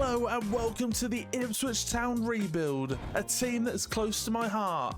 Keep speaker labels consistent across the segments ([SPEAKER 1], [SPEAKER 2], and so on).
[SPEAKER 1] Hello and welcome to the Ipswich Town rebuild, a team that's close to my heart.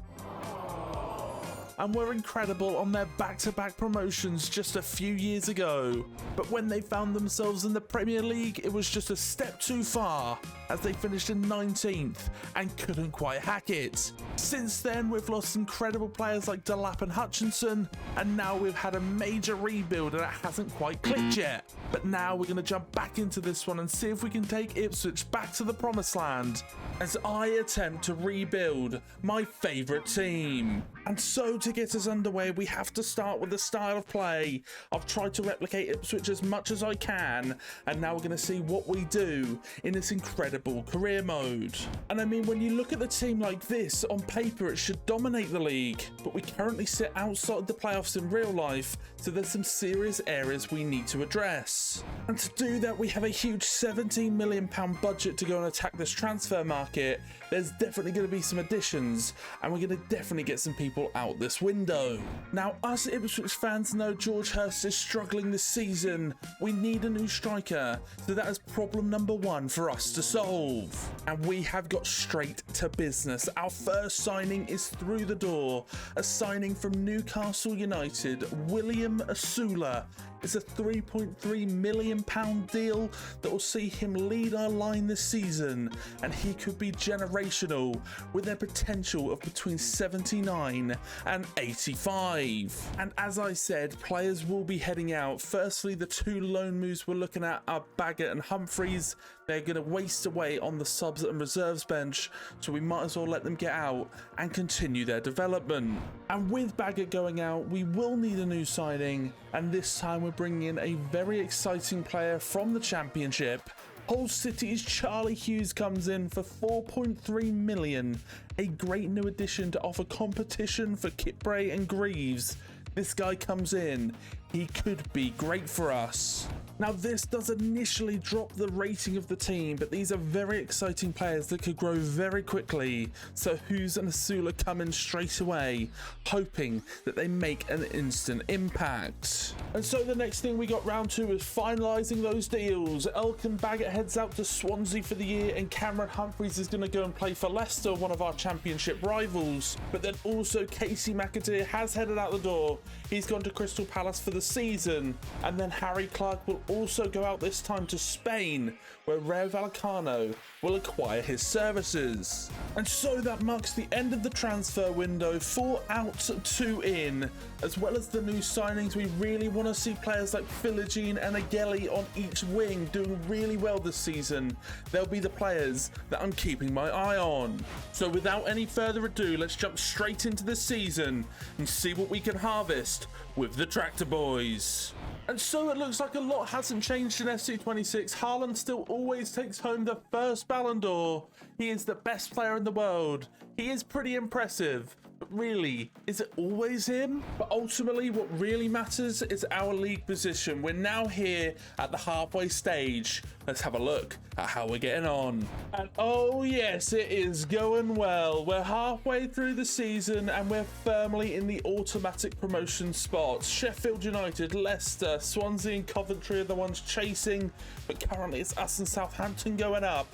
[SPEAKER 1] And were incredible on their back-to-back promotions just a few years ago. But when they found themselves in the Premier League, it was just a step too far, as they finished in 19th and couldn't quite hack it. Since then, we've lost incredible players like Delap and Hutchinson, and now we've had a major rebuild and it hasn't quite clicked yet. But now we're going to jump back into this one and see if we can take Ipswich back to the promised land, as I attempt to rebuild my favourite team. And so to get us underway, we have to start with the style of play. I've tried to replicate Ipswich as much as I can, and now we're going to see what we do in this incredible career mode. And I mean, when you look at the team like this, on paper it should dominate the league, but we currently sit outside the playoffs in real life, so there's some serious areas we need to address. And to do that, we have a huge £17 million budget to go and attack this transfer market. There's definitely going to be some additions, and we're going to definitely get some people out this window. Now, us Ipswich fans know George Hurst is struggling this season. We need a new striker, so that is problem number one for us to solve. And we have got straight to business. Our first signing is through the door. A signing from Newcastle United, William Asula. It's a £3.3 million deal that will see him lead our line this season, and he could be generational with a potential of between 79 and 85. And as I said, players will be heading out. Firstly, the two loan moves we're looking at are Baggett and Humphreys. They're going to waste away on the subs and reserves bench, so we might as well let them get out and continue their development. And with Baggett going out, we will need a new signing, and this time we're bringing in a very exciting player from the Championship. Hull City's Charlie Hughes comes in for £4.3 million, a great new addition to offer competition for Kitbray and Greaves. This guy comes in, he could be great for us. Now, this does initially drop the rating of the team, but these are very exciting players that could grow very quickly. So Hughes and Asula come in straight away, hoping that they make an instant impact. And so the next thing we got round to is finalising those deals. Elkin Baggett heads out to Swansea for the year, and Cameron Humphreys is going to go and play for Leicester, one of our Championship rivals. But then also Casey McAteer has headed out the door. He's gone to Crystal Palace for the season, and then Harry Clark will also go out this time to Spain, where Rayo Vallecano will acquire his services. And so that marks the end of the transfer window. 4 out, 2 in. As well as the new signings, we really want to see players like Philogene and Agelli on each wing doing really well this season. They'll be the players that I'm keeping my eye on. So without any further ado, let's jump straight into the season and see what we can harvest with the Tractor Boys. And so it looks like a lot hasn't changed in FC26. Haaland still always takes home the first Ballon d'Or. He is the best player in the world. He is pretty impressive. But really, is it always him? But ultimately, what really matters is our league position. We're now here at the halfway stage. Let's have a look at how we're getting on. And oh yes, it is going well. We're halfway through the season and we're firmly in the automatic promotion spots. Sheffield United, Leicester, Swansea and Coventry are the ones chasing, but currently it's us and Southampton going up.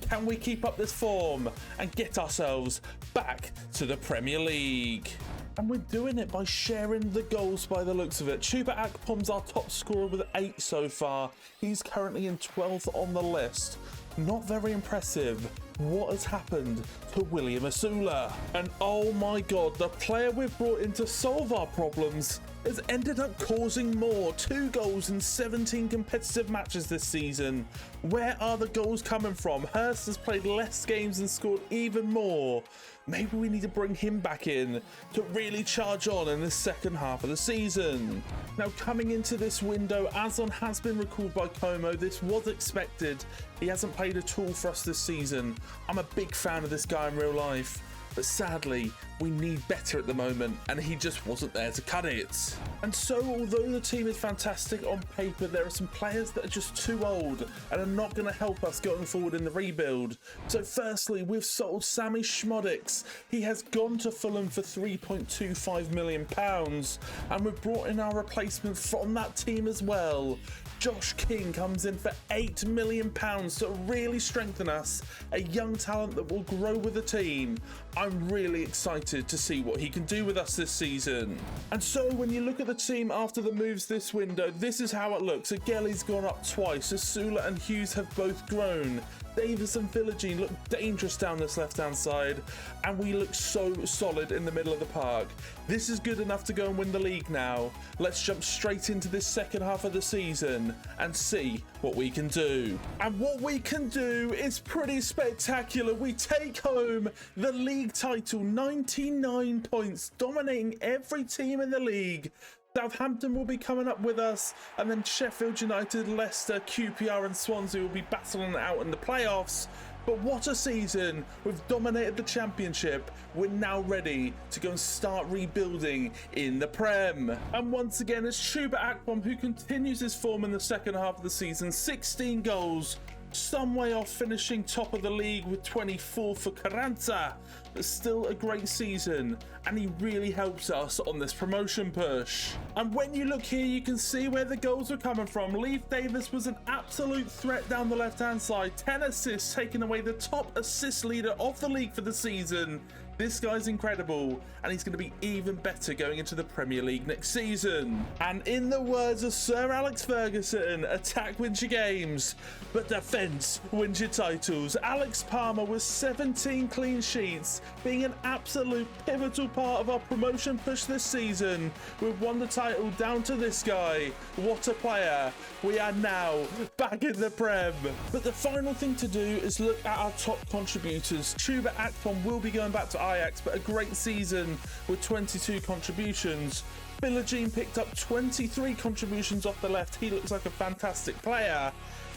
[SPEAKER 1] Can we keep up this form and get ourselves back to the Premier League? And we're doing it by sharing the goals by the looks of it. Chuba Akpom's our top scorer with 8 so far. He's currently in 12th on the list. Not very impressive. What has happened to William Asula? And oh my god, the player we've brought in to solve our problems has ended up causing more. 2 goals in 17 competitive matches this season. Where are the goals coming from? Hurst has played less games and scored even more. Maybe we need to bring him back in to really charge on in the second half of the season. Now, coming into this window, Azon has been recalled by Como. This was expected. He hasn't played at all for us this season. I'm a big fan of this guy in real life, but sadly, we need better at the moment, and he just wasn't there to cut it. And so, although the team is fantastic on paper, there are some players that are just too old and are not going to help us going forward in the rebuild. So firstly, we've sold Sammy Schmodix. He has gone to Fulham for £3.25 million, and we've brought in our replacement from that team as well. Josh King comes in for £8 million to really strengthen us, a young talent that will grow with the team. I'm really excited to see what he can do with us this season. And so when you look at the team after the moves this window, this is how it looks. Agueli's gone up twice, Asula and Hughes have both grown. Davis and Philogene look dangerous down this left-hand side, and we look so solid in the middle of the park. This is good enough to go and win the league now. Let's jump straight into this second half of the season and see what we can do. And what we can do is pretty spectacular. We take home the league title, 99 points, dominating every team in the league. Southampton will be coming up with us, and then Sheffield United, Leicester, QPR and Swansea will be battling it out in the playoffs. But what a season. We've dominated the championship. We're now ready to go and start rebuilding in the Prem. And once again, it's Chuba Akpom who continues his form in the second half of the season. 16 goals, some way off finishing top of the league with 24 for Carranza, but still a great season, and he really helps us on this promotion push. And when you look here, you can see where the goals were coming from. Leif Davis was an absolute threat down the left hand side, 10 assists, taking away the top assist leader of the league for the season. This guy's incredible, and he's going to be even better going into the Premier League next season. And in the words of Sir Alex Ferguson, attack wins your games, but defence wins your titles. Alex Palmer with 17 clean sheets, being an absolute pivotal part of our promotion push this season. We've won the title down to this guy. What a player. We are now back in the Prem. But the final thing to do is look at our top contributors. Chuba Akpom will be going back to Ajax, but a great season with 22 contributions. Philogene picked up 23 contributions off the left. He looks like a fantastic player.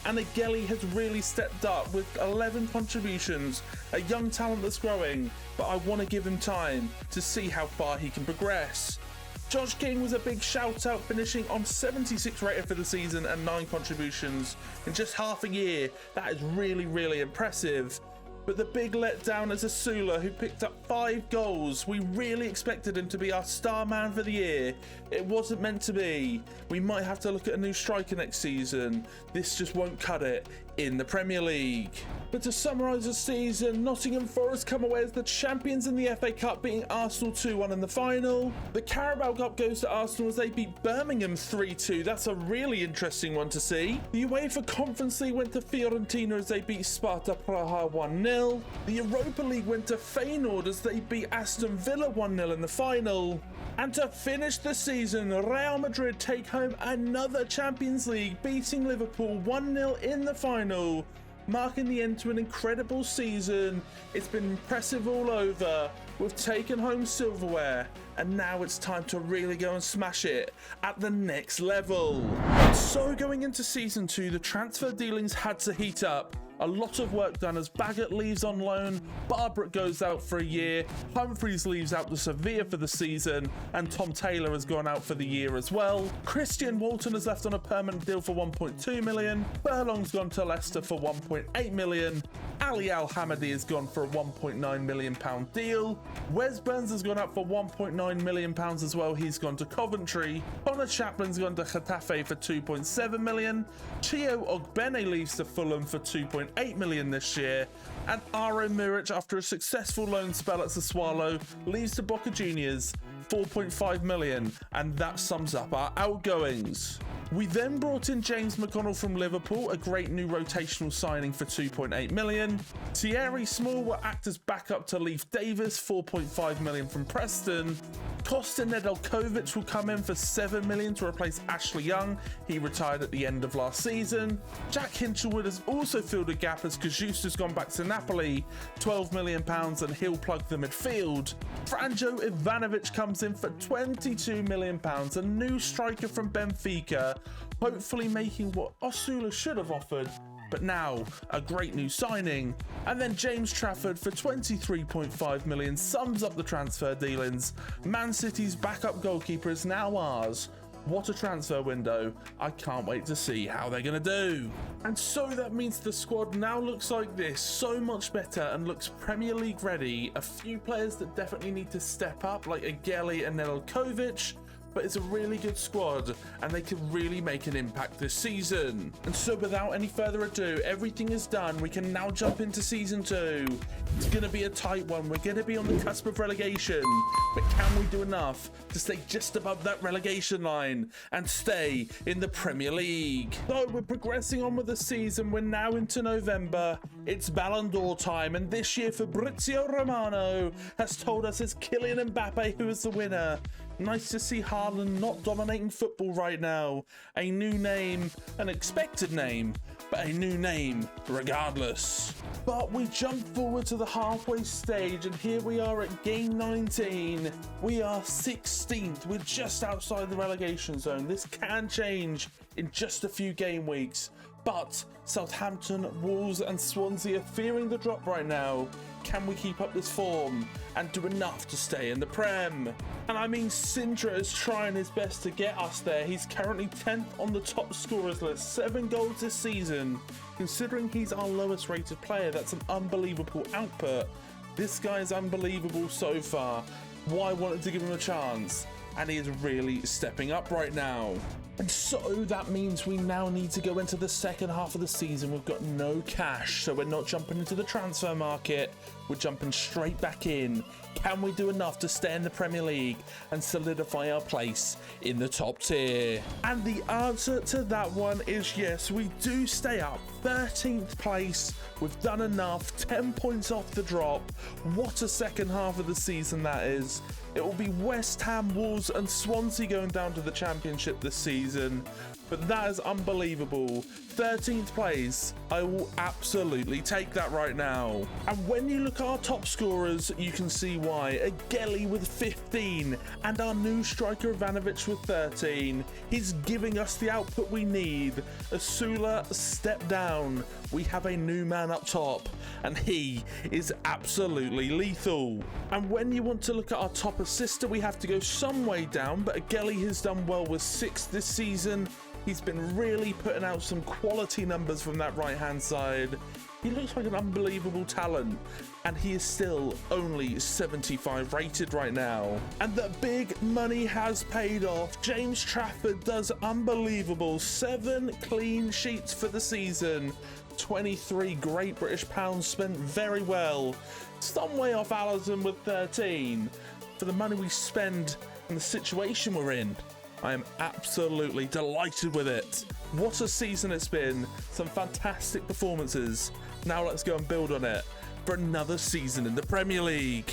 [SPEAKER 1] And Agueli has really stepped up with 11 contributions, a young talent that's growing, but I want to give him time to see how far he can progress. Josh King was a big shout out, finishing on 76 rated for the season and 9 contributions in just half a year. That is really impressive. But the big letdown is Asula, who picked up 5 goals. We really expected him to be our star man for the year. It wasn't meant to be. We might have to look at a new striker next season. This just won't cut it in the Premier League. But to summarise the season, Nottingham Forest come away as the champions in the FA Cup, beating Arsenal 2-1 in the final. The Carabao Cup goes to Arsenal as they beat Birmingham 3-2. That's a really interesting one to see. The UEFA Conference League went to Fiorentina as they beat Sparta Praha 1-0. The Europa League went to Feyenoord as they beat Aston Villa 1-0 in the final. And to finish the season, Real Madrid take home another Champions League, beating Liverpool 1-0 in the final, marking the end to an incredible season. It's been impressive all over. We've taken home silverware, and now it's time to really go and smash it at the next level. So going into season 2, the transfer dealings had to heat up. A lot of work done as Baggett leaves on loan, Barbrett goes out for a year, Humphreys leaves out to Sevilla for the season, and Tom Taylor has gone out for the year as well. Christian Walton has left on a permanent deal for 1.2 million, Furlong's gone to Leicester for 1.8 million, Ali Al-Hamadi has gone for a 1.9 million pound deal, Wes Burns has gone out for 1.9 million pounds as well, he's gone to Coventry, Connor Chaplin's gone to Getafe for 2.7 million, Chio Ogbene leaves to Fulham for 2.8 million this year, and Aro Muric, after a successful loan spell at Sassuolo, leaves to Boca Juniors 4.5 million, and that sums up our outgoings. We then brought in James McConnell from Liverpool, a great new rotational signing for 2.8 million. Thierry Small will act as backup to Leif Davis, 4.5 million from Preston. Kosta Nedeljkovic will come in for 7 million to replace Ashley Young. He retired at the end of last season. Jack Hinchelwood has also filled a gap as Kajus has gone back to Napoli, 12 million pounds, and he'll plug the midfield. Franjo Ivanovic comes in for 22 million pounds, a new striker from Benfica, hopefully making what Osula should have offered, but now a great new signing. And then James Trafford for 23.5 million sums up the transfer dealings. Man City's backup goalkeeper is now ours. What a transfer window. I can't wait to see how they're going to do. And so that means the squad now looks like this, so much better and looks Premier League ready. A few players that definitely need to step up, like Agueli and Nedeljkovic, but it's a really good squad and they can really make an impact this season. And so without any further ado, everything is done. We can now jump into season 2. It's going to be a tight one. We're going to be on the cusp of relegation, but can we do enough to stay just above that relegation line and stay in the Premier League? So we're progressing on with the season. We're now into November. It's Ballon d'Or time, and this year Fabrizio Romano has told us it's Kylian Mbappe who is the winner. Nice to see Haaland not dominating football right now. A new name, an expected name, but a new name regardless. But we jump forward to the halfway stage, and here we are at game 19. We are 16th. We're just outside the relegation zone. This can change in just a few game weeks, but Southampton, Wolves and Swansea are fearing the drop right now. Can we keep up this form and do enough to stay in the Prem? And I mean, Sintra is trying his best to get us there. He's currently 10th on the top scorers list, 7 goals this season. Considering he's our lowest rated player, that's an unbelievable output. This guy is unbelievable so far. Why wanted to give him a chance? And he is really stepping up right now. And so that means we now need to go into the second half of the season. We've got no cash, so we're not jumping into the transfer market. We're jumping straight back in. Can we do enough to stay in the Premier League and solidify our place in the top tier? And the answer to that one is yes, we do stay up. 13th place. We've done enough. 10 points off the drop. What a second half of the season that is. It will be West Ham, Wolves and Swansea going down to the Championship this season. But that is unbelievable. 13th place. I will absolutely take that right now. And when you look at our top scorers, you can see why. A Gelly with 15 and our new striker Ivanovic with 13. He's giving us the output we need. Asula step down. We have a new man up top and he is absolutely lethal. And when you want to look at our top assister, we have to go some way down, but Gelly has done well with 6 this season. He's been really putting out some quality numbers from that right-hand side. He looks like an unbelievable talent, and he is still only 75 rated right now. And the big money has paid off. James Trafford does unbelievable. 7 clean sheets for the season. 23 great British pounds spent very well. Some way off Alisson with 13. For the money we spend and the situation we're in, I am absolutely delighted with it. What a season it's been. Some fantastic performances. Now let's go and build on it for another season in the Premier League.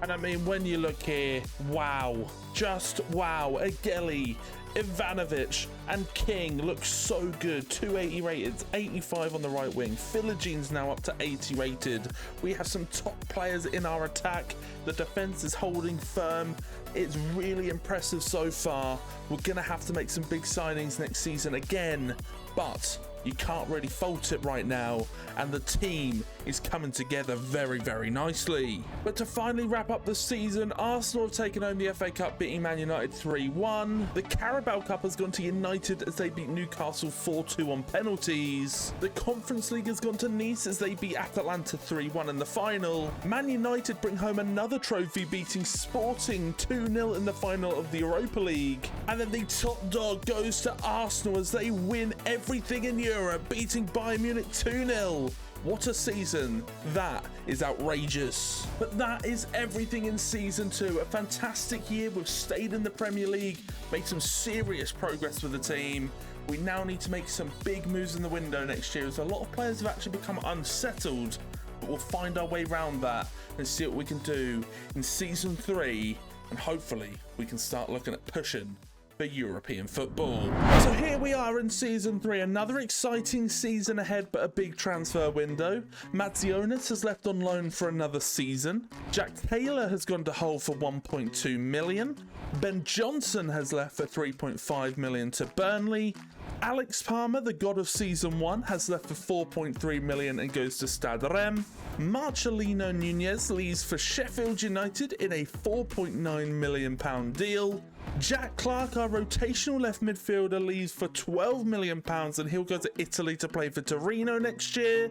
[SPEAKER 1] And I mean, when you look here, wow. Just wow. Gelly, Ivanovic and King look so good. 280 rated, 85 on the right wing. Philigine's now up to 80 rated. We have some top players in our attack. The defense is holding firm. It's really impressive so far. We're gonna have to make some big signings next season again, but you can't really fault it right now, and the team is coming together very, very nicely. But to finally wrap up the season, Arsenal have taken home the FA Cup, beating Man United 3-1. The Carabao Cup has gone to United as they beat Newcastle 4-2 on penalties. The Conference League has gone to Nice as they beat Atalanta 3-1 in the final. Man United bring home another trophy, beating Sporting 2-0 in the final of the Europa League. And then the top dog goes to Arsenal as they win everything in Europe, beating Bayern Munich 2-0. What a season. That is outrageous. But that is everything in season 2. A fantastic year. We've stayed in the Premier League, made some serious progress with the team. We now need to make some big moves in the window next year, as a lot of players have actually become unsettled. But we'll find our way around that and see what we can do in season 3, and hopefully we can start looking at pushing for European football. So here we are in season 3, another exciting season ahead, but a big transfer window. Mazzionis has left on loan for another season. Jack Taylor has gone to Hull for 1.2 million. Ben Johnson has left for 3.5 million to Burnley. Alex Palmer, the god of season 1, has left for 4.3 million and goes to Stade Rennes. Marcelino Nunez leaves for Sheffield United in a £4.9 million deal. Jack Clark, our rotational left midfielder, leaves for £12 million and he'll go to Italy to play for Torino next year.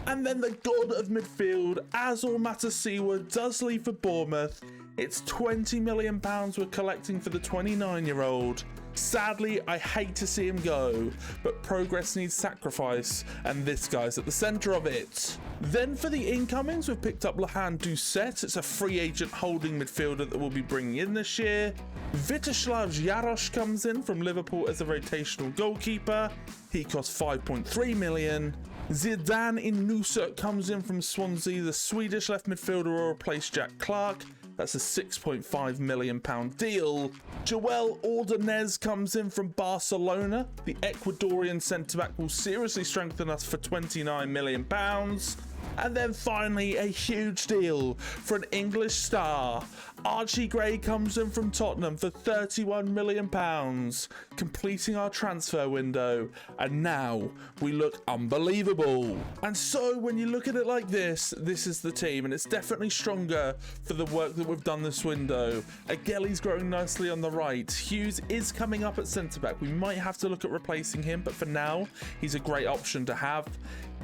[SPEAKER 1] And then the god of midfield, Azor Matasiwa, does leave for Bournemouth. It's £20 million we're collecting for the 29-year-old. Sadly, I hate to see him go, but progress needs sacrifice, and this guy's at the centre of it. Then for the incomings, we've picked up Lahan Doucet. It's a free agent holding midfielder that we'll be bringing in this year. Vyacheslav Jarosz comes in from Liverpool as a rotational goalkeeper. He costs £5.3 million. Zidane Inusa comes in from Swansea. The Swedish left midfielder will replace Jack Clark. That's a £6.5 million deal. Joel Ordonez comes in from Barcelona. The Ecuadorian centre-back will seriously strengthen us for £29 million. And then finally, a huge deal for an English star. Archie Gray comes in from Tottenham for £31 million, completing our transfer window. And now we look unbelievable. And so when you look at it like this is the team, and it's definitely stronger for the work that we've done this window. Agueli's growing nicely on the right. Hughes is coming up at centre-back. We might have to look at replacing him, but for now, he's a great option to have.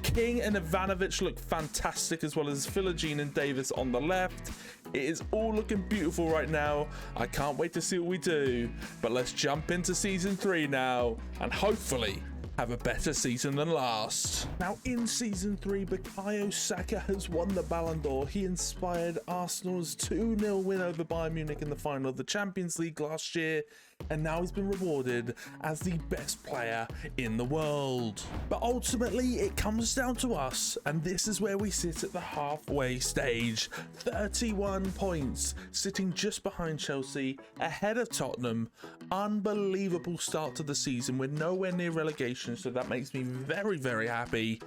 [SPEAKER 1] King and Ivanovic look fantastic, as well as Philogene and Davis on the left. It is all looking beautiful right now. I can't wait to see what we do. But let's jump into season 3 now, and hopefully have a better season than last. Now in season 3, Bukayo Saka has won the Ballon d'Or. He inspired Arsenal's 2-0 win over Bayern Munich in the final of the Champions League last year, and now he's been rewarded as the best player in the world. But ultimately it comes down to us, and this is where we sit at the halfway stage. 31 points, sitting just behind Chelsea, ahead of Tottenham. Unbelievable start to the season. We're nowhere near relegation, so that makes me very, very happy.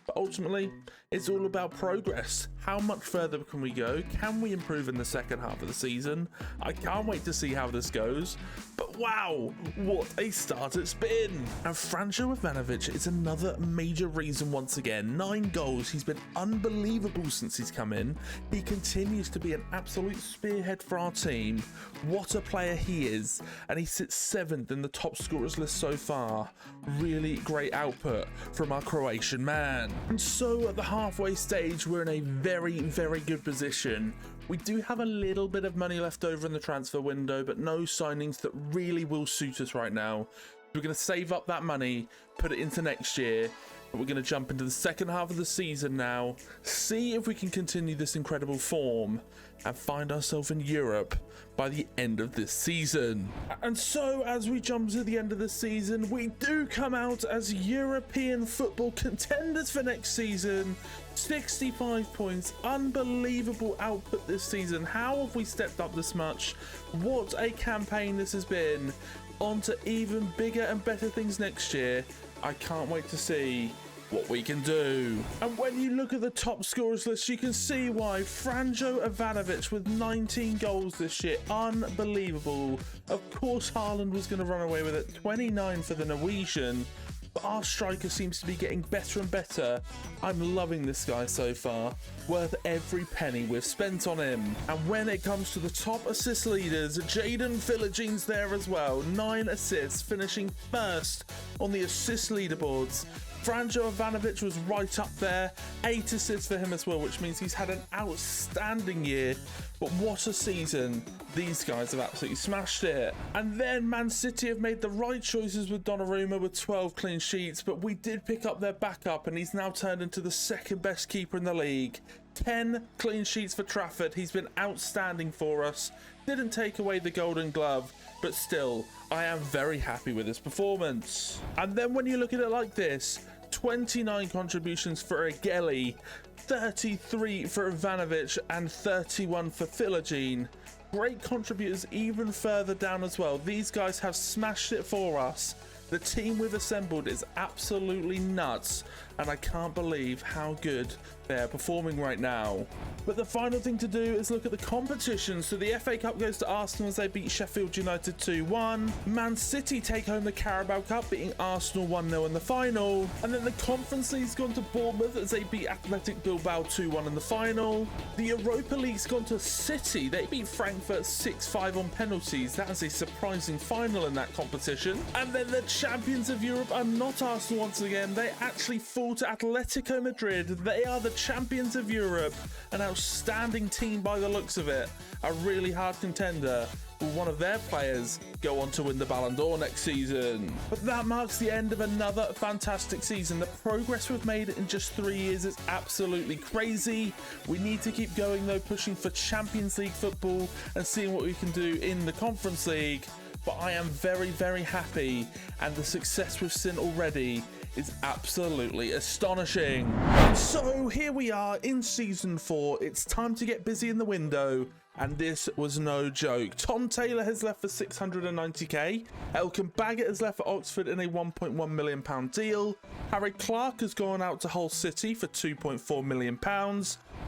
[SPEAKER 1] But ultimately, it's all about progress. How much further can we go? Can we improve in the second half of the season? I can't wait to see how this goes. But wow, what a start it's been. And Franjo Ivanovic is another major reason once again. 9 goals. He's been unbelievable since he's come in. He continues to be an absolute spearhead for our team. What a player he is. And he sits 7th in the top scorers list so far. Really great output from our Croatian man. And so at the halfway stage, we're in a very, very good position. We do have a little bit of money left over in the transfer window, but no signings that really will suit us right now. We're going to save up that money, put it into next year, but we're going to jump into the second half of the season now, see if we can continue this incredible form, and find ourselves in Europe by the end of this season. And so as we jump to the end of the season, we do come out as European football contenders for next season. 65 points, unbelievable output this season. How have we stepped up this much? What a campaign this has been. On to even bigger and better things next year. I can't wait to see what we can do. And when you look at the top scorers list, you can see why. Franjo Ivanovic with 19 goals this year, unbelievable. Of course Haaland was going to run away with it, 29 for the Norwegian. But our striker seems to be getting better and better. I'm loving this guy so far. Worth every penny we've spent on him. And when it comes to the top assist leaders, Jadon Philogene's there as well. 9 assists, finishing first on the assist leaderboards. Franjo Ivanovic was right up there. 8 assists for him as well, which means he's had an outstanding year. But what a season. These guys have absolutely smashed it. And then Man City have made the right choices with Donnarumma with 12 clean sheets, but we did pick up their backup and he's now turned into the second best keeper in the league. 10 clean sheets for Trafford. He's been outstanding for us. Didn't take away the Golden Glove, but still, I am very happy with his performance. And then when you look at it like this, 29 contributions for Agueli, 33 for Ivanovic, and 31 for Philogene. Great contributors even further down as well. These guys have smashed it for us. The team we've assembled is absolutely nuts. and I can't believe how good they're performing right now. But the final thing to do is look at the competition. So the FA Cup goes to Arsenal as they beat Sheffield United 2-1. Man City take home the Carabao Cup, beating Arsenal 1-0 in the final. And then the Conference League's gone to Bournemouth as they beat Athletic Bilbao 2-1 in the final. The Europa League's gone to City. They beat Frankfurt 6-5 on penalties. That is a surprising final in that competition. And then the champions of Europe are not Arsenal once again. They actually fall to Atletico Madrid. They are the champions of Europe, an outstanding team by the looks of it, a really hard contender. Will one of their players go on to win the Ballon d'Or next season? But that marks the end of another fantastic season. The progress we've made in just 3 years is absolutely crazy. We need to keep going though, pushing for Champions League football and seeing what we can do in the Conference League. But I am very, very happy, and the success we've seen already is absolutely astonishing. And so here we are in season 4. It's time to get busy in the window, and this was no joke. Tom Taylor has left for 690k. Elkan Baggett has left for Oxford in a £1.1 million deal. Harry Clark has gone out to Hull City for £2.4 million.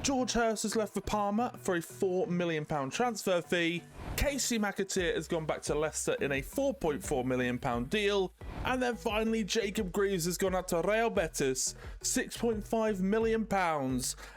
[SPEAKER 1] George Hurst has left for Parma for a £4 million transfer fee. Casey McAteer has gone back to Leicester in a £4.4 million deal. And then finally, Jacob Greaves has gone out to Real Betis, £6.5 million.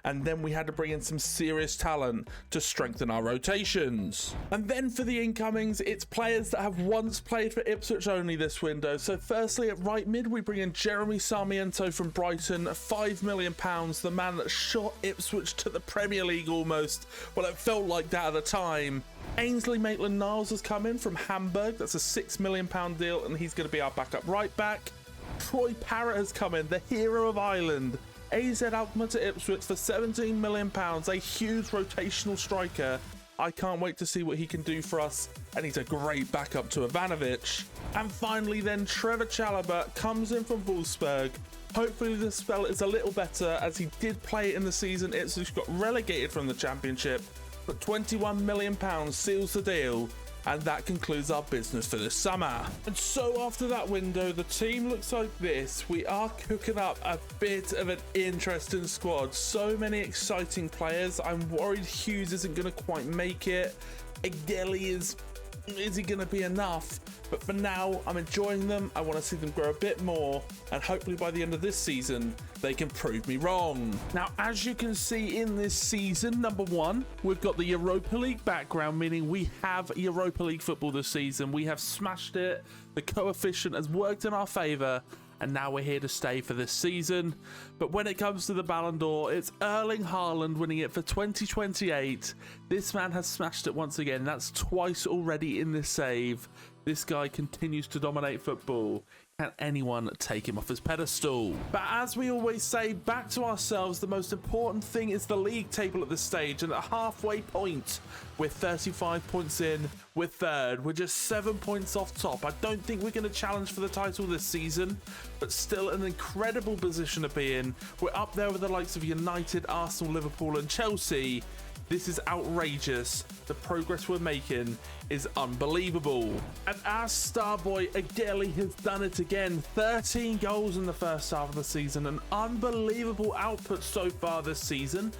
[SPEAKER 1] And then we had to bring in some serious talent to strengthen our rotations. And then for the incomings, it's players that have once played for Ipswich only this window. So firstly, at right mid, we bring in Jeremy Sarmiento from Brighton, £5 million, the man that shot Ipswich to the Premier League almost. Well, it felt like that at the time. Ainsley Maitland-Niles has come in from Hamburg. That's a £6 million deal, and he's going to be our backup right back. Troy Parrott has come in, the hero of Ireland. AZ Alkmaar to Ipswich for £17 million, a huge rotational striker. I can't wait to see what he can do for us, and he's a great backup to Ivanovic. And finally then, Trevor Chalobah comes in from Wolfsburg. Hopefully the spell is a little better, as he did play in the season Ipswich got relegated from the Championship. But £21 million seals the deal, and that concludes our business for this summer. And so after that window, the team looks like this. We are cooking up a bit of an interesting squad. So many exciting players. I'm worried Hughes isn't going to quite make it. Agueli is he going to be enough? But for now, I'm enjoying them. I want to see them grow a bit more, and hopefully by the end of this season, they can prove me wrong. Now, as you can see in this season, number 1, we've got the Europa League background, meaning we have Europa League football this season. We have smashed it. The coefficient has worked in our favour, and now we're here to stay for this season. But when it comes to the Ballon d'Or, it's Erling Haaland winning it for 2028. This man has smashed it once again. That's twice already in this save. This guy continues to dominate football. Can anyone take him off his pedestal? But as we always say, back to ourselves, the most important thing is the league table at this stage, and at halfway point, we're 35 points in, we're third, we're just 7 points off top. I don't think we're going to challenge for the title this season, but still an incredible position to be in. We're up there with the likes of United, Arsenal, Liverpool and Chelsea. This is outrageous. The progress we're making is unbelievable. And our star boy Agueli has done it again. 13 goals in the first half of the season. An unbelievable output so far this season.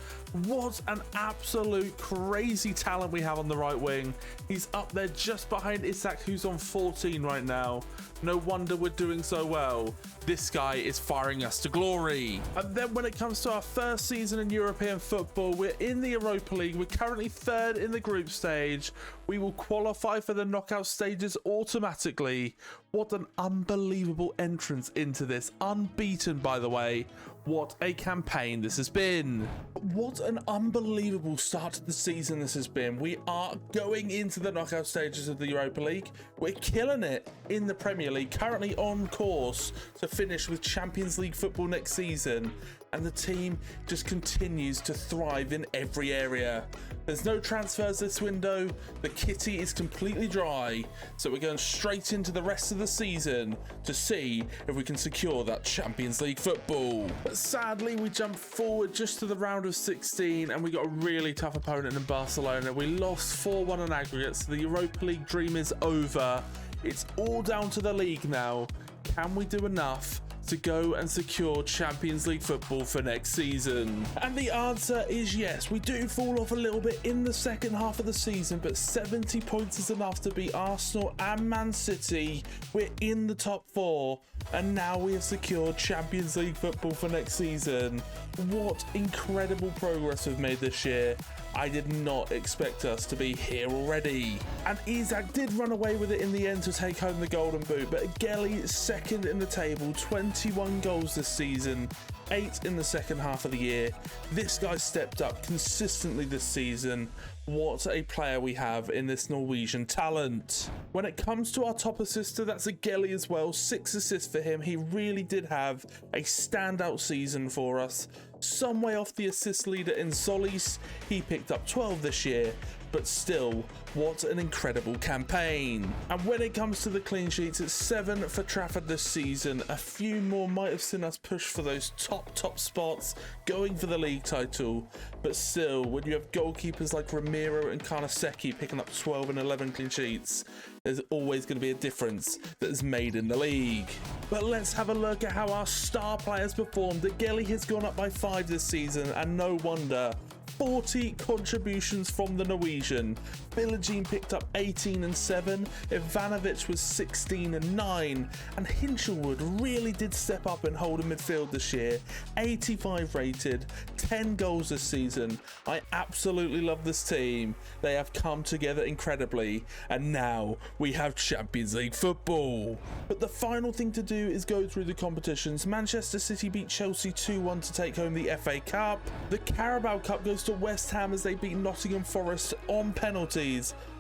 [SPEAKER 1] What an absolute crazy talent we have on the right wing. He's up there just behind Isak, who's on 14 right now. No wonder we're doing so well. This guy is firing us to glory. And then when it comes to our first season in European football, we're in the Europa League. We're currently third in the group stage. We will qualify for the knockout stages automatically. What an unbelievable entrance into this. Unbeaten, by the way. What a campaign this has been. What an unbelievable start to the season this has been. We are going into the knockout stages of the Europa League. We're killing it in the Premier League, currently on course to finish with Champions League football next season. And the team just continues to thrive in every area. There's no transfers this window. The kitty is completely dry. So we're going straight into the rest of the season to see if we can secure that Champions League football. But sadly, we jumped forward just to the round of 16 and we got a really tough opponent in Barcelona. We lost 4-1 on aggregate, so the Europa League dream is over. It's all down to the league now. Can we do enough to go and secure Champions League football for next season? And the answer is yes. We do fall off a little bit in the second half of the season, but 70 points is enough to beat Arsenal and Man City. We're in the top 4, and now we have secured Champions League football for next season. What incredible progress we've made this year. I did not expect us to be here already. And Isak did run away with it in the end to take home the golden boot, but Gelly second in the table, 21 goals this season, 8 in the second half of the year. This guy stepped up consistently this season. What a player we have in this Norwegian talent. When it comes to our top assister, that's a Gelly as well. 6 assists for him. He really did have a standout season for us. Some way off the assist leader in Solis. He picked up 12 this year, but still, what an incredible campaign. And when it comes to the clean sheets, it's 7 for Trafford this season. A few more might have seen us push for those top spots, going for the league title. But still, when you have goalkeepers like Ramiro and Karnaseki picking up 12 and 11 clean sheets, there's always going to be a difference that is made in the league. But let's have a look at how our star players performed. Gelly has gone up by 5 this season, and no wonder. 40 contributions from the Norwegian. Billigene picked up 18 and 7, Ivanovic was 16 and 9, and Hinchelwood really did step up and hold in midfield this year. 85 rated, 10 goals this season. I absolutely love this team. They have come together incredibly, and now we have Champions League football. But the final thing to do is go through the competitions. Manchester City beat Chelsea 2-1 to take home the FA Cup. The Carabao Cup goes to West Ham as they beat Nottingham Forest on penalties.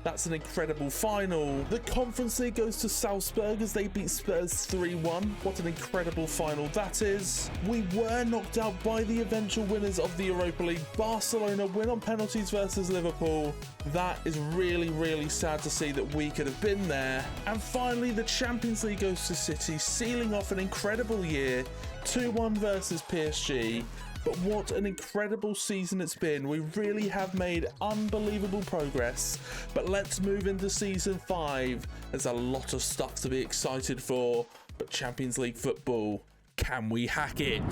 [SPEAKER 1] That's an incredible final. The Conference League goes to Salzburg as they beat Spurs 3-1. What an incredible final that is. We were knocked out by the eventual winners of the Europa League. Barcelona win on penalties versus Liverpool. That is really sad to see that we could have been there. And finally, the Champions League goes to City, sealing off an incredible year. 2-1 versus PSG. But what an incredible season it's been. We really have made unbelievable progress. But let's move into season 5. There's a lot of stuff to be excited for. But Champions League football, can we hack it?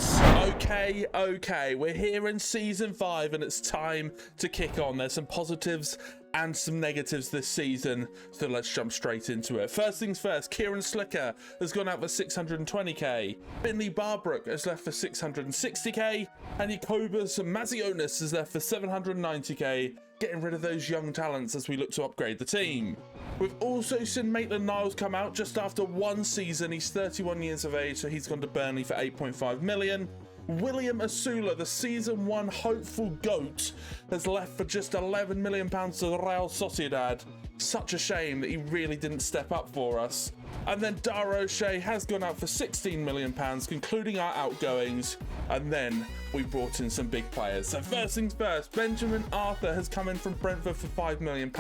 [SPEAKER 1] Okay, we're here in season 5 and it's time to kick on. There's some positives and some negatives this season, so let's jump straight into it. First things first, Kieran Slicker has gone out for 620k, Binley Barbrook has left for 660k, and Jacobus Mazionis is left for 790k, getting rid of those young talents as we look to upgrade the team. We've also seen Maitland-Niles come out just after 1 season. He's 31 years of age, so he's gone to Burnley for 8.5 million. William Asula, the season 1 hopeful GOAT, has left for just £11 million to the Real Sociedad. Such a shame that he really didn't step up for us. And then Dara O'Shea has gone out for £16 million, concluding our outgoings. And then we brought in some big players. So first things first, Benjamin Arthur has come in from Brentford for £5 million.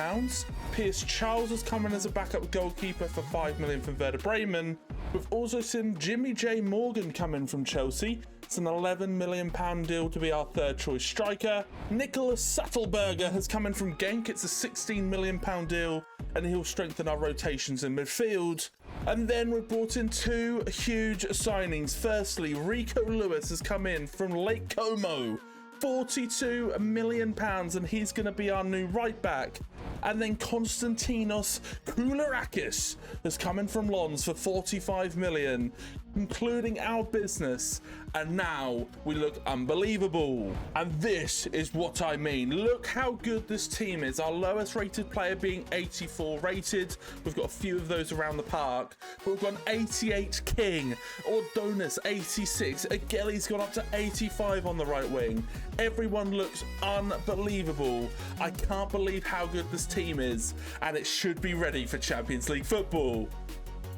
[SPEAKER 1] Pierce Charles has come in as a backup goalkeeper for £5 million from Werder Bremen. We've also seen Jimmy J Morgan come in from Chelsea. It's an £11 million deal to be our third choice striker. Nicholas Sattelberger has come in from Genk. It's a £16 million deal, and he'll strengthen our rotations in midfield. And then we've brought in 2 huge signings. Firstly, Rico Lewis has come in from Lake Como. £42 million, and he's going to be our new right back. And then Konstantinos Koulourakis has come in from Lons for 45 million, concluding our business. And now we look unbelievable. And this is what I mean. Look how good this team is. Our lowest rated player being 84 rated. We've got a few of those around the park. But we've got an 88 King. Ordonis 86. Agelli's gone up to 85 on the right wing. Everyone looks unbelievable. I can't believe how good this team is. And it should be ready for Champions League football.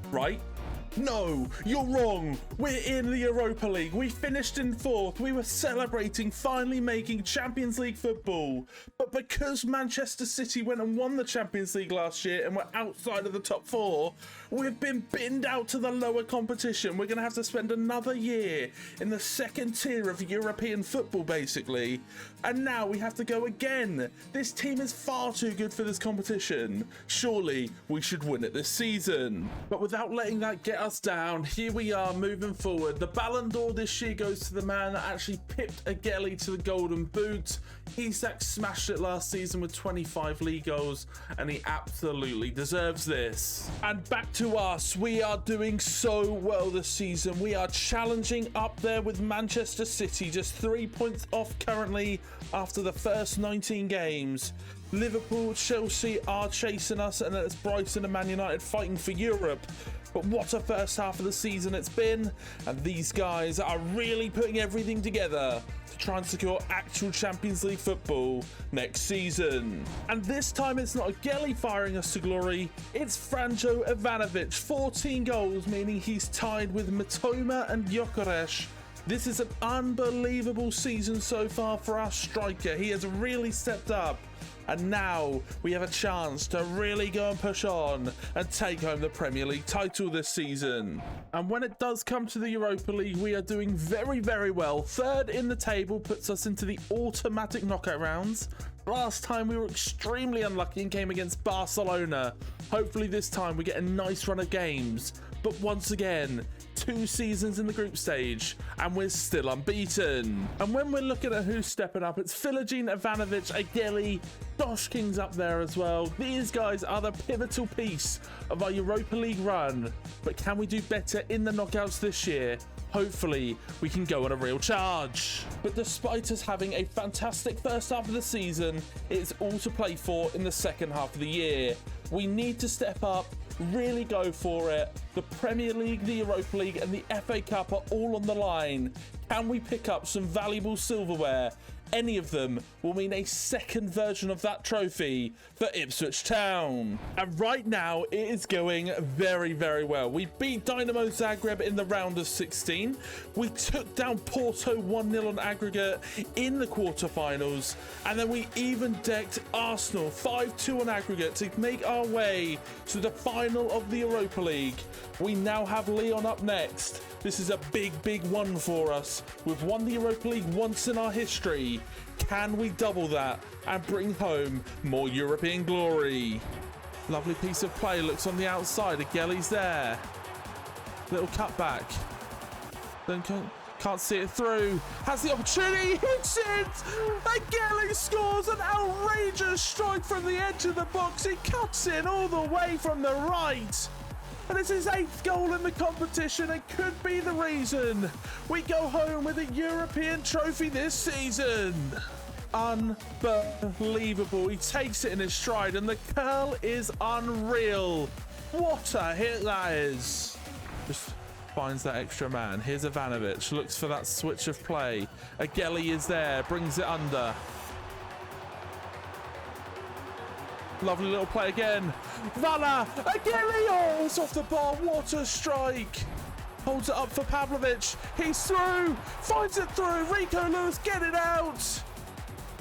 [SPEAKER 1] Right? No, you're wrong. We're in the Europa League. We finished in 4th. We were celebrating finally making Champions League football. But But because Manchester City went and won the Champions League last year and were outside of the top 4, we've been binned out to the lower competition. We're going to have to spend another year in the second tier of European football, basically. And now we have to go again. This team is far too good for this competition. Surely we should win it this season. But without letting that get us down, here we are moving forward. The Ballon d'Or this year goes to the man that actually pipped Agueli to the Golden Boot. Isak smashed it last season with 25 league goals, and he absolutely deserves this. And back to us. We are doing so well this season. We are challenging up there with Manchester City, just 3 points off currently after the first 19 games. Liverpool, Chelsea are chasing us, and it's Brighton and Man United fighting for Europe. But what a first half of the season it's been, and these guys are really putting everything together to try and secure actual Champions League football next season. And this time it's not Agueli firing us to glory, it's Franjo Ivanovic, 14 goals, meaning he's tied with Matoma and Gyökeres. This is an unbelievable season so far for our striker. He has really stepped up. And now we have a chance to really go and push on and take home the Premier League title this season. And when it does come to the Europa League, we are doing very, very well. Third in the table puts us into the automatic knockout rounds. Last time we were extremely unlucky and came against Barcelona. Hopefully this time we get a nice run of games. But once again, 2 seasons in the group stage and we're still unbeaten. And when we're looking at who's stepping up, it's Filogene, Ivanovic, Agueli, Josh King's up there as well. These guys are the pivotal piece of our Europa League run. But can we do better in the knockouts this year? Hopefully we can go on a real charge. But despite us having a fantastic first half of the season, it's all to play for in the second half of the year. We need to step up, really go for it. The Premier League, the Europa League and the FA Cup are all on the line. Can we pick up some valuable silverware? Any of them will mean a second version of that trophy for Ipswich Town. And right now it is going very, very well. We beat Dynamo Zagreb in the round of 16. We took down Porto 1-0 on aggregate in the quarterfinals. And then we even decked Arsenal 5-2 on aggregate to make our way to the final of the Europa League. We now have Lyon up next. This is a big, big one for us. We've won the Europa League once in our history. Can we double that and bring home more European glory? Lovely piece of play. Looks on the outside. Agueli's there. Little cutback. Then can't see it through. Has the opportunity. Hits it. Agueli scores an outrageous strike from the edge of the box. He cuts in all the way from the right. And it's his 8th goal in the competition and could be the reason we go home with a European trophy this season. Unbelievable. He takes it in his stride and the curl is unreal. What a hit that is. Just finds that extra man. Here's Ivanovic. Looks for that switch of play. Agueli is there. Brings it under. Lovely little play again. Vala, Agueli, oh, it's off the bar. What a strike. Holds it up for Pavlovic. He's through. Finds it through. Rico Lewis, get it out.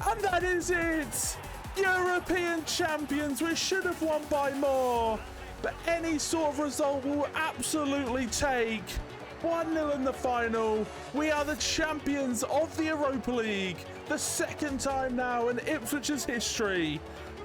[SPEAKER 1] And that is it. European champions. We should have won by more. But any sort of result we'll absolutely take. 1-0 in the final. We are the champions of the Europa League. The second time now in Ipswich's history.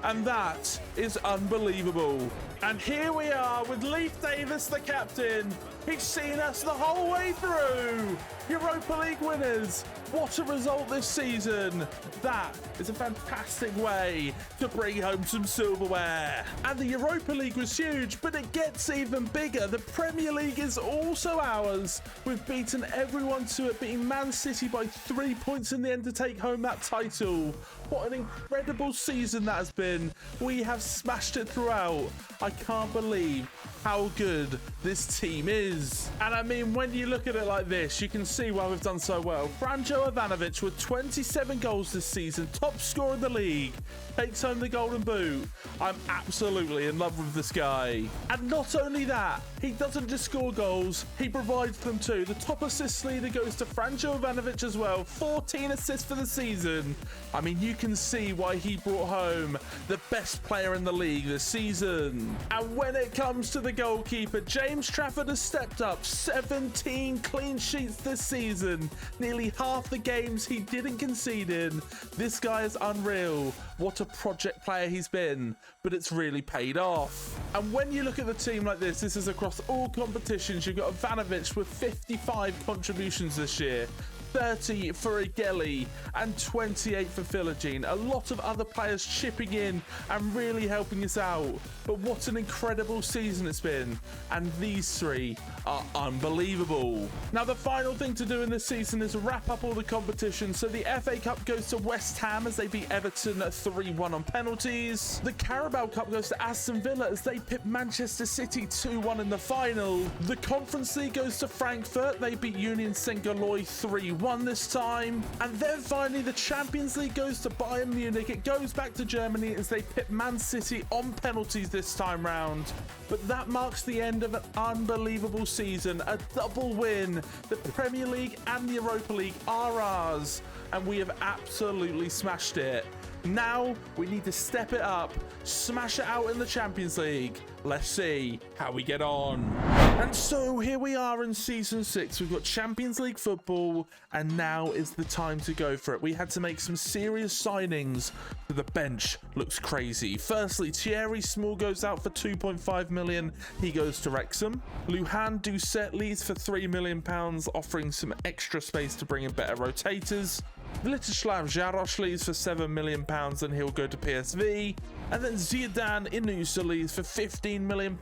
[SPEAKER 1] And that is unbelievable. And here we are with Leif Davis, the captain. He's seen us the whole way through. Europa League winners. What a result this season. That is a fantastic way to bring home some silverware. And the Europa League was huge, but it gets even bigger. The Premier League is also ours. We've beaten everyone to it, beating Man City by 3 points in the end to take home that title. What an incredible season that has been. We have smashed it throughout. I can't believe how good this team is. is. And I mean, when you look at it like this, you can see why we've done so well. Franjo Ivanovic with 27 goals this season, top scorer in the league, takes home the Golden Boot. I'm absolutely in love with this guy. And not only that, he doesn't just score goals, he provides them too. The top assist leader goes to Franjo Ivanovic as well, 14 assists for the season. I mean, you can see why he brought home the best player in the league this season. And when it comes to the goalkeeper, James Trafford has stepped up, 17 clean sheets this season, nearly half the games he didn't concede in. This guy is unreal. What a project player he's been, but it's really paid off. And when you look at the team like this is across all competitions. You've got Ivanovic with 55 contributions this year, 30 for Igeli and 28 for Philogene. A lot of other players chipping in and really helping us out. But what an incredible season it's been. And these three are unbelievable. Now, the final thing to do in this season is wrap up all the competitions. So the FA Cup goes to West Ham as they beat Everton 3-1 on penalties. The Carabao Cup goes to Aston Villa as they pip Manchester City 2-1 in the final. The Conference League goes to Frankfurt. They beat Union Saint-Gilloise 3-1 this time. And then finally the Champions League goes to Bayern Munich. It goes back to Germany as they pit Man City on penalties this time round. But that marks the end of an unbelievable season, a double win. The Premier League and the Europa League are ours, and we have absolutely smashed it. Now we need to step it up, smash it out in the Champions League. Let's see how we get on. And so here we are in Season 6. We've got Champions League football, and now is the time to go for it. We had to make some serious signings, but the bench looks crazy. Firstly, Thierry Small goes out for 2.5 million. He goes to Wrexham. Luhan Doucet leaves for £3 million, offering some extra space to bring in better rotators. Vladislav Jarosz leaves for £7 million and he'll go to PSV. And then Zidane Inusa leaves for £15 million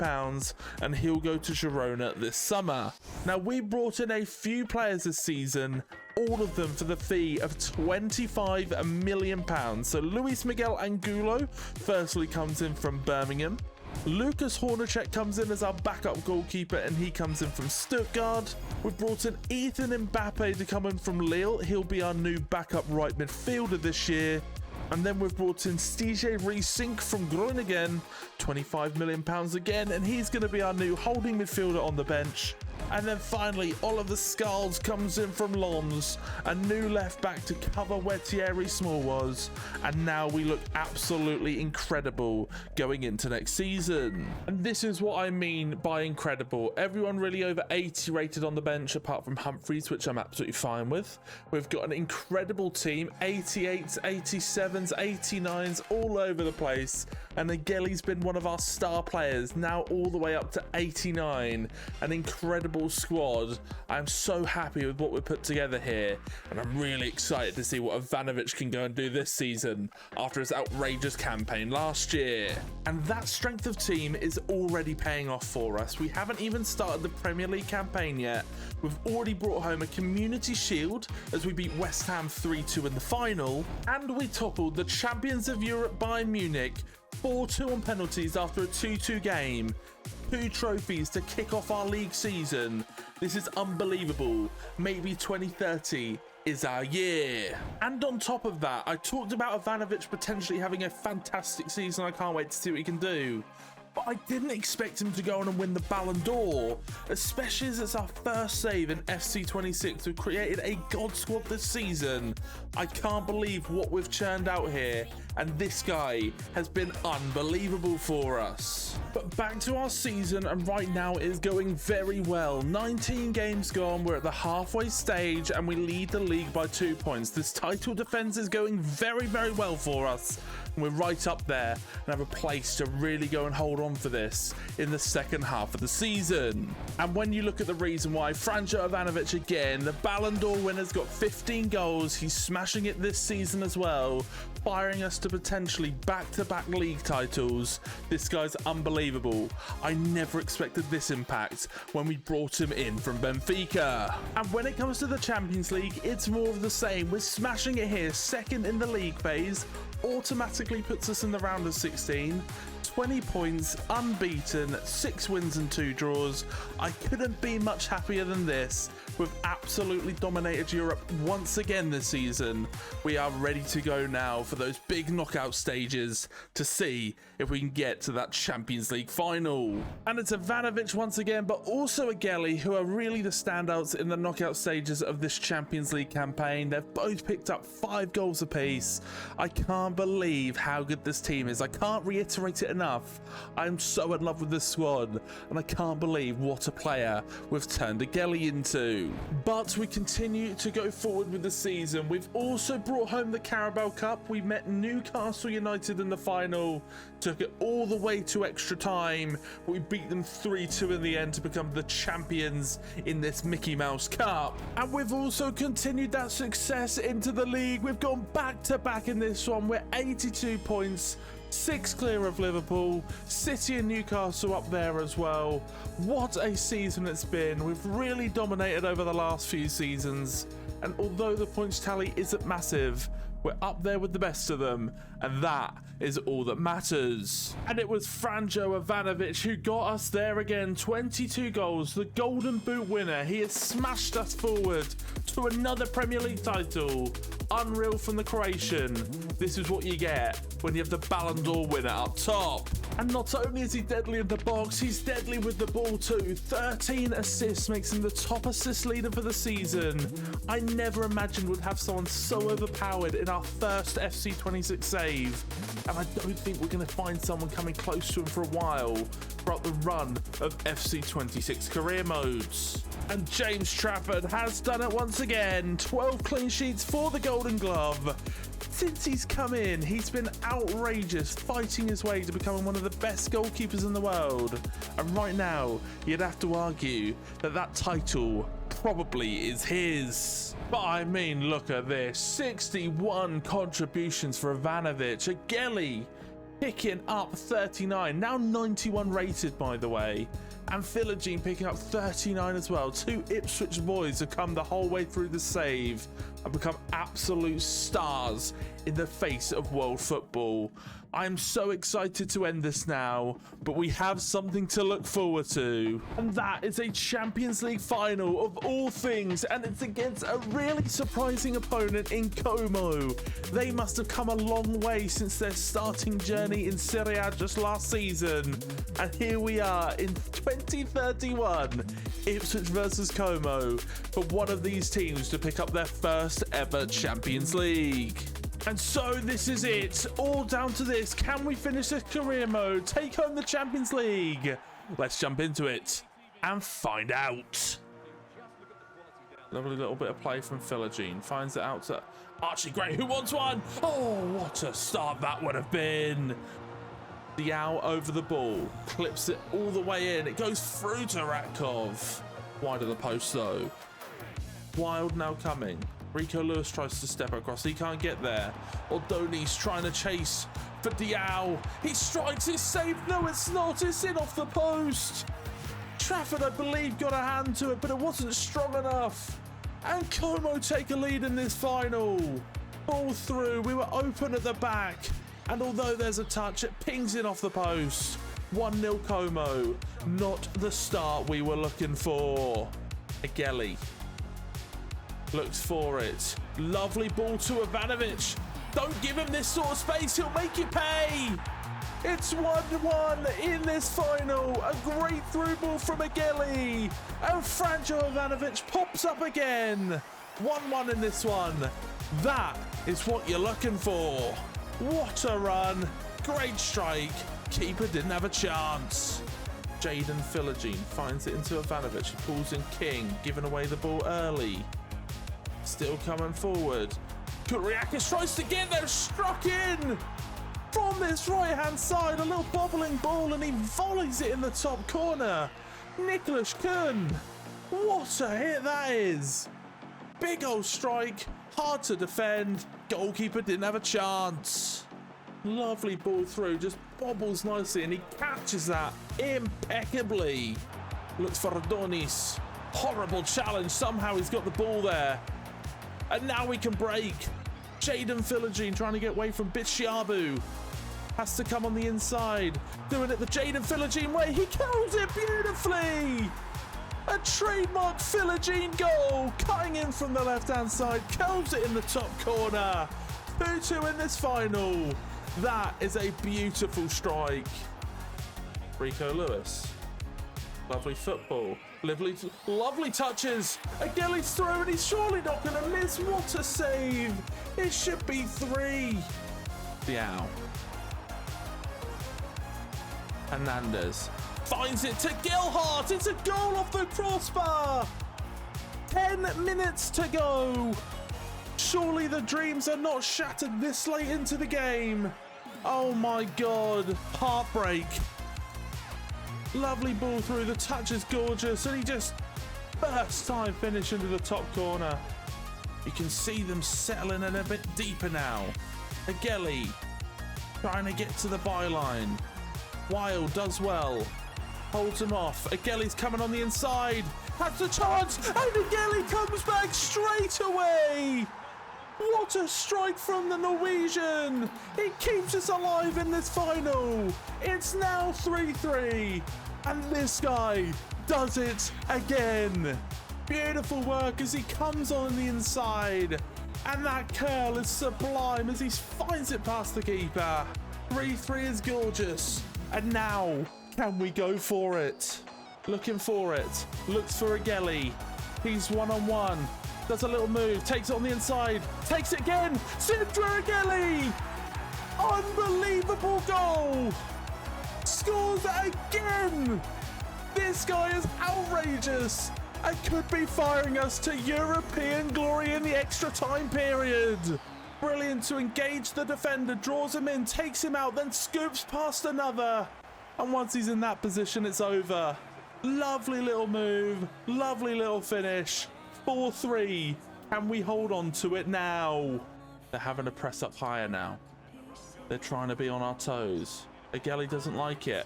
[SPEAKER 1] and he'll go to Girona this summer. Now, we brought in a few players this season, all of them for the fee of £25 million. So Luis Miguel Angulo firstly comes in from Birmingham. Lucas Hornacek comes in as our backup goalkeeper and he comes in from Stuttgart. We've brought in Ethan Mbappe to come in from Lille. He'll be our new backup right midfielder this year. And then we've brought in Stege Riesink from Groningen, £25 million again, and he's going to be our new holding midfielder on the bench. And then finally, Oliver Scarles comes in from Lens, a new left back to cover where Thierry Small was. And now we look absolutely incredible going into next season. And this is what I mean by incredible. Everyone really over 80 rated on the bench apart from Humphreys, which I'm absolutely fine with. We've got an incredible team, 88s, 87s, 89s, all over the place. And Igeli's been one of our star players, now all the way up to 89. An incredible squad. I'm so happy with what we've put together here, and I'm really excited to see what Ivanovic can go and do this season after his outrageous campaign last year. And that strength of team is already paying off for us. We haven't even started the Premier League campaign yet. We've already brought home a Community Shield as we beat West Ham 3-2 in the final, and we toppled the champions of Europe Bayern Munich 4-2 on penalties after a 2-2 game. 2 trophies to kick off our league season. This is unbelievable. Maybe 2030 is our year. And on top of that, I talked about Ivanovic potentially having a fantastic season. I can't wait to see what he can do. But I didn't expect him to go on and win the Ballon d'Or, especially as it's our first save in FC26. We've created a god squad this season. I can't believe what we've churned out here, and this guy has been unbelievable for us. But back to our season, and right now it is going very well. 19 games gone, we're at the halfway stage, and we lead the league by 2 points. This title defense is going very, very well for us. We're right up there and have a place to really go and hold on for this in the second half of the season. And when you look at the reason why, Franjo Ivanovic again, the Ballon d'Or winner's got 15 goals. He's smashing it this season as well, firing us to potentially back-to-back league titles. This guy's unbelievable. I never expected this impact when we brought him in from Benfica. And when it comes to the Champions League, it's more of the same. We're smashing it here, second in the league phase. Automatically puts us in the round of 16. 20 points, unbeaten, 6 wins and 2 draws. I couldn't be much happier than this. We've absolutely dominated Europe once again this season. We are ready to go now for those big knockout stages to see if we can get to that Champions League final. And it's Ivanovic once again, but also Ageli, who are really the standouts in the knockout stages of this Champions League campaign. They've both picked up 5 goals apiece. I can't believe how good this team is. I can't reiterate it enough. I'm so in love with this squad, and I can't believe what a player we've turned Ageli into. But we continue to go forward with the season. We've also brought home the Carabao Cup. We met Newcastle United in the final, took it all the way to extra time. We beat them 3-2 in the end to become the champions in this Mickey Mouse Cup. And we've also continued that success into the league. We've gone back to back in this one. We're 82 points, 6 clear of Liverpool, City and Newcastle up there as well. What a season it's been. We've really dominated over the last few seasons, and although the points tally isn't massive, we're up there with the best of them, and that is all that matters. And it was Franjo Ivanovic who got us there again. 22 goals, the Golden Boot winner. He has smashed us forward to another Premier League title. Unreal from the Croatian. This is what you get when you have the Ballon d'Or winner up top. And not only is he deadly in the box, he's deadly with the ball too. 13 assists makes him the top assist leader for the season. I never imagined we'd have someone so overpowered in our first FC26 save. And I don't think we're going to find someone coming close to him for a while throughout the run of FC26 career modes. And James Trafford has done it once again. 12 clean sheets for the Golden Glove. Since he's come in, he's been outrageous, fighting his way to becoming one of the best goalkeepers in the world. And right now, you'd have to argue that that title probably is his. But I mean, look at this. 61 contributions for Ivanovic. Ageli picking up 39, now 91 rated, by the way. And Philogene picking up 39 as well. 2 Ipswich boys have come the whole way through the save and become absolute stars in the face of world football. I'm so excited to end this now, but we have something to look forward to. And that is a Champions League final of all things, and it's against a really surprising opponent in Como. They must have come a long way since their starting journey in Serie A just last season. And here we are in 2031, Ipswich versus Como, for one of these teams to pick up their first ever Champions League. And so this is it, all down to this. Can we finish this career mode, take home the Champions League? Let's jump into it and find out. Lovely little bit of play from Philogene, finds it out to Archie Gray, who wants one. Oh, what a start that would have been. Diao over the ball, clips it all the way in. It goes through to Ratkov. Wide of the post though. Wild now coming. Rico Lewis tries to step across. He can't get there. Ordoni's trying to chase for Diao. He strikes. It's saved. No, it's not. It's in off the post. Trafford, I believe, got a hand to it, but it wasn't strong enough. And Como take a lead in this final. Ball through. We were open at the back. And although there's a touch, it pings in off the post. 1-0 Como. Not the start we were looking for. Ageli looks for it. Lovely ball to Ivanovic. Don't give him this sort of space. He'll make you pay. It's 1-1 in this final. A great through ball from Ageli. And Franjo Ivanovic pops up again. 1-1 in this one. That is what you're looking for. What a run. Great strike. Keeper didn't have a chance. Jaden Philogene finds it into Ivanovic. He pulls in King, giving away the ball early. Still coming forward. Kuriakis tries to get there, struck in from this right-hand side. A little bobbling ball, and he volleys it in the top corner. Nicholas Kuhn. What a hit that is. Big old strike, hard to defend. Goalkeeper didn't have a chance. Lovely ball through, just bobbles nicely, and he catches that impeccably. Looks for Adonis. Horrible challenge. Somehow he's got the ball there. And now we can break. Jaden Philogene trying to get away from Bitshiabu. Has to come on the inside. Doing it the Jaden Philogene way. He kills it beautifully. A trademark Philogene goal. Cutting in from the left-hand side. Curls it in the top corner. 2-2 in this final. That is a beautiful strike. Rico Lewis. Lovely football. Lovely touches. Aguili's throw and he's surely not going to miss. What a save. It should be 3. Diao. Hernandez finds it to Gilhart. It's a goal off the crossbar. 10 minutes to go. Surely the dreams are not shattered this late into the game. Oh my God. Heartbreak. Lovely ball through. The touch is gorgeous. And he just first time finish into the top corner. You can see them settling in a bit deeper now. Aguili trying to get to the byline. Wild does well. Holds him off. Aguili's coming on the inside. Has the chance. And Aguili comes back straight away. What a strike from the Norwegian. It keeps us alive in this final. It's now 3-3. And this guy does it again. Beautiful work as he comes on the inside. And that curl is sublime as he finds it past the keeper. 3-3 is gorgeous. And now, can we go for it? Looking for it. Looks for Aguili. He's one-on-one. Does a little move. Takes it on the inside. Takes it again. Sindra Aguili. Unbelievable goal. Scores again. This guy is outrageous and could be firing us to European glory in the extra time period. Brilliant to engage the defender, draws him in, takes him out, then scoops past another. And once he's in that position, it's over. Lovely little move, lovely little finish. 4-3. Can we hold on to it now? They're having to press up higher now. They're trying to be on our toes. Aguili doesn't like it.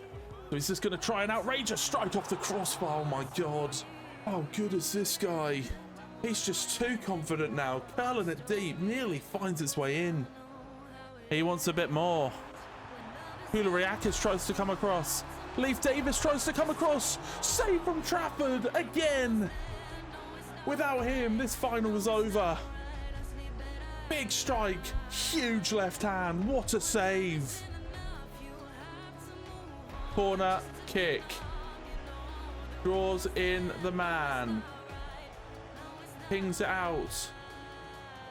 [SPEAKER 1] So he's just going to try an outrageous strike off the crossbar. Oh my God. How good is this guy? He's just too confident now. Curling it deep. Nearly finds its way in. He wants a bit more. Hulariakis tries to come across. Leif Davis tries to come across. Save from Trafford again. Without him, this final was over. Big strike. Huge left hand. What a save. Corner kick. Draws in the man. Pings it out.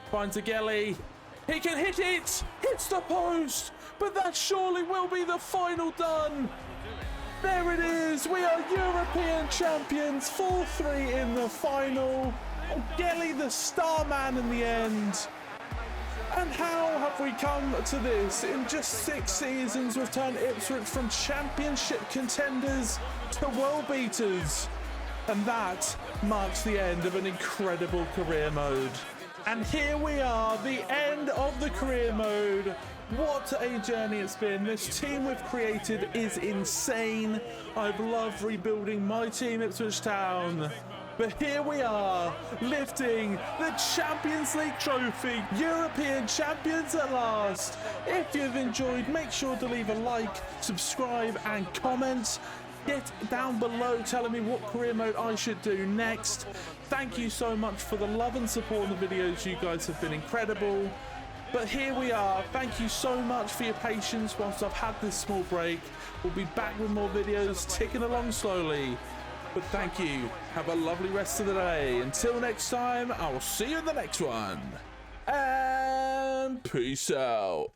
[SPEAKER 1] Finds Aguili. He can hit it. Hits the post. But that surely will be the final done. There it is. We are European champions. 4-3 in the final. Aguili the star man in the end. And how have we come to this? In just 6 seasons, we've turned Ipswich from championship contenders to world beaters. And that marks the end of an incredible career mode. And here we are, the end of the career mode. What a journey it's been. This team we've created is insane. I've loved rebuilding my team, Ipswich Town. But here we are, lifting the Champions League trophy, European champions at last. If you've enjoyed, make sure to leave a like, subscribe and comment. Get down below telling me what career mode I should do next. Thank you so much for the love and support in the videos. You guys have been incredible. But here we are. Thank you so much for your patience whilst I've had this small break. We'll be back with more videos ticking along slowly. But thank you. Have a lovely rest of the day. Until next time, I will see you in the next one. And peace out.